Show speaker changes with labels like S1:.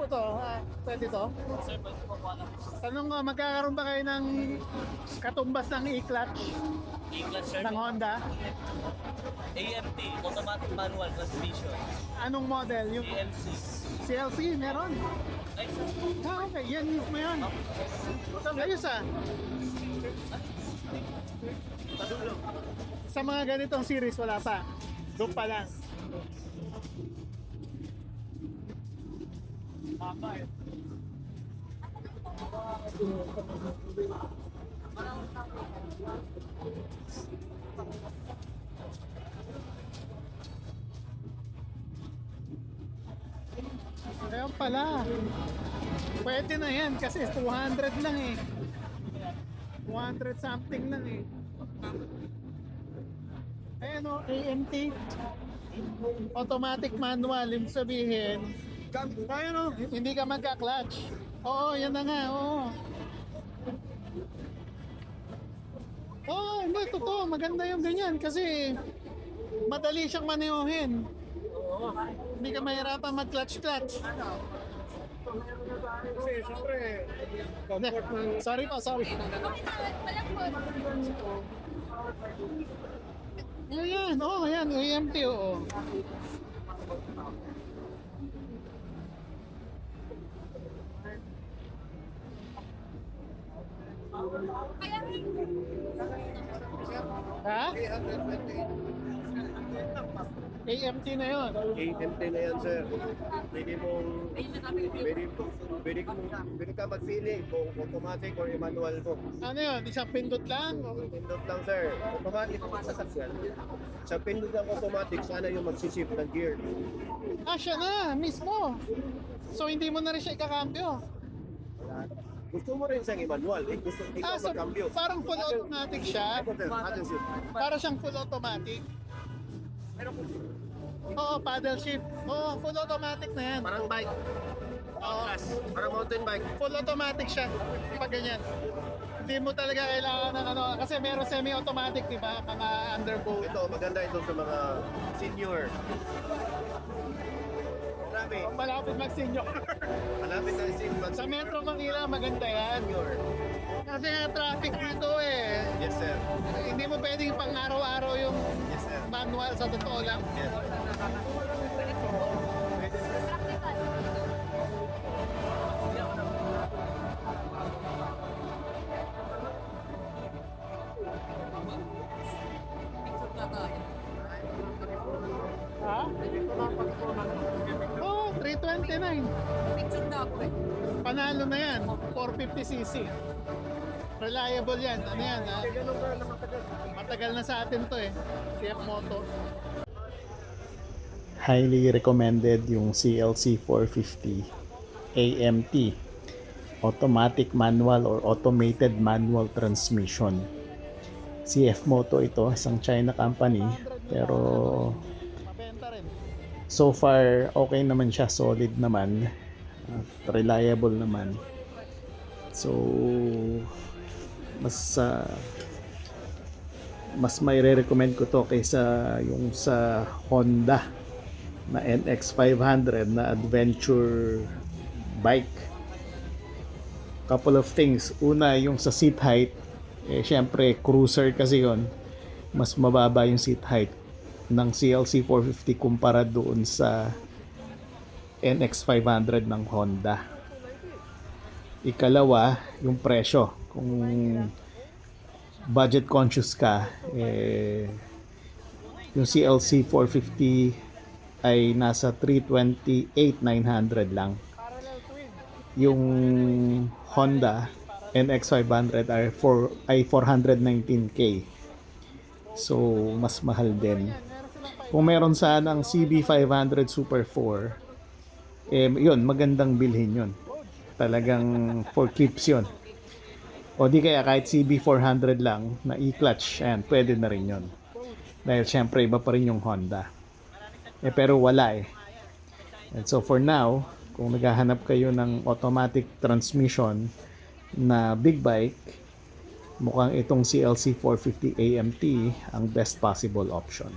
S1: to? Pwede to?
S2: Sir, pwede po po alam.
S1: Tanong ko, magkakaroon ba kayo ng katumbas ng e-clutch
S2: English, sir.
S1: ng Honda?
S2: AMT, automatic manual transmission.
S1: Anong model? Yung
S2: AMC.
S1: CLC, meron?
S2: Ay, sir.
S1: Okay, yan mismo yun. Ayos Sa mga ganitong series, wala pa. Doon pa lang. Kaya pala. Pwede na yan kasi 200 lang eh. 200 something lang eh. Ayan o, AMT. Automatic manual. Yung sabihin, ayan o, hindi ka magka-clutch. Oo, yan na nga, oo. Oo, hindi, totoo. Maganda yung ganyan kasi madali siyang manehohin. Hindi ka mahirapan mag-clutch-clutch. Kasi siyempre, comfort ng... Sorry po, sorry. Ayan, oo, ayan, AMT, oo. Ha? AMT na yun.
S3: AMT na yan, sir. Pwede ka magpili kung automatic or manual mo.
S1: Ano yun? Isang pindot lang?
S3: Pindot lang, sir. Automatic ang sasakyan. Sa pindot lang automatic, sana yung magsisip ng gear.
S1: Ah, siya na, mismo. So, hindi mo na rin siya ikakambyo.
S3: Gusto mo rin siyang i-manual. Gusto ikaw
S1: So,
S3: magkambyo.
S1: parang full automatic siya.
S3: Ako, sir. Atin, sir.
S1: Para siyang full automatic. Oo, paddle shift. Oo, full automatic na yan.
S3: Parang bike.
S1: Oo,
S3: Parang mountain bike.
S1: full automatic siya. Pag ganyan. Hindi mo talaga kailangan ng ano. Kasi meron semi-automatic, di ba? Mga underboat.
S3: Ito, maganda ito sa mga senior. Marami.
S1: Malapit mag-senior.
S3: Malapit na yung
S1: Sa Metro Manila, maganda yan.
S3: senior.
S1: Kasi nga traffic dito eh.
S3: Yes, sir.
S1: Hindi mo pwedeng pang araw-araw yung
S3: Yes, sir.
S1: manual sa totoo lang.
S3: Yes.
S1: Ha? Oh, 329. Panalo na yan. 450cc. Reliable yan. Ano yan? Ha? Matagal na sa atin to eh. CF Moto.
S4: Highly recommended yung CLC 450 AMT, automatic manual or automated manual transmission. CF Moto ito, isang China company, pero
S1: Mabenta rin.
S4: so far okay naman siya, solid naman, reliable naman. So mas may re-recommend ko to kaysa yung sa Honda na NX500 na adventure bike. Couple of things. Una, yung sa seat height, syempre cruiser kasi yon, mas mababa yung seat height ng CLC 450 kumpara doon sa NX500 ng Honda. Ikalawa, yung presyo. Kung budget conscious ka, yung CLC 450 ay nasa 328,900 lang. Yung Honda NX500 ay 419K. So, mas mahal din. Kung meron sanang CB500 Super 4, yun, magandang bilhin yun. Talagang for keeps yun. O di kaya kahit CB400 lang na e-clutch, ayan, pwede na rin yun. Dahil syempre iba pa rin yung Honda. Pero wala eh. And so for now, kung naghahanap kayo ng automatic transmission na big bike, mukhang itong CLC 450 AMT ang best possible option.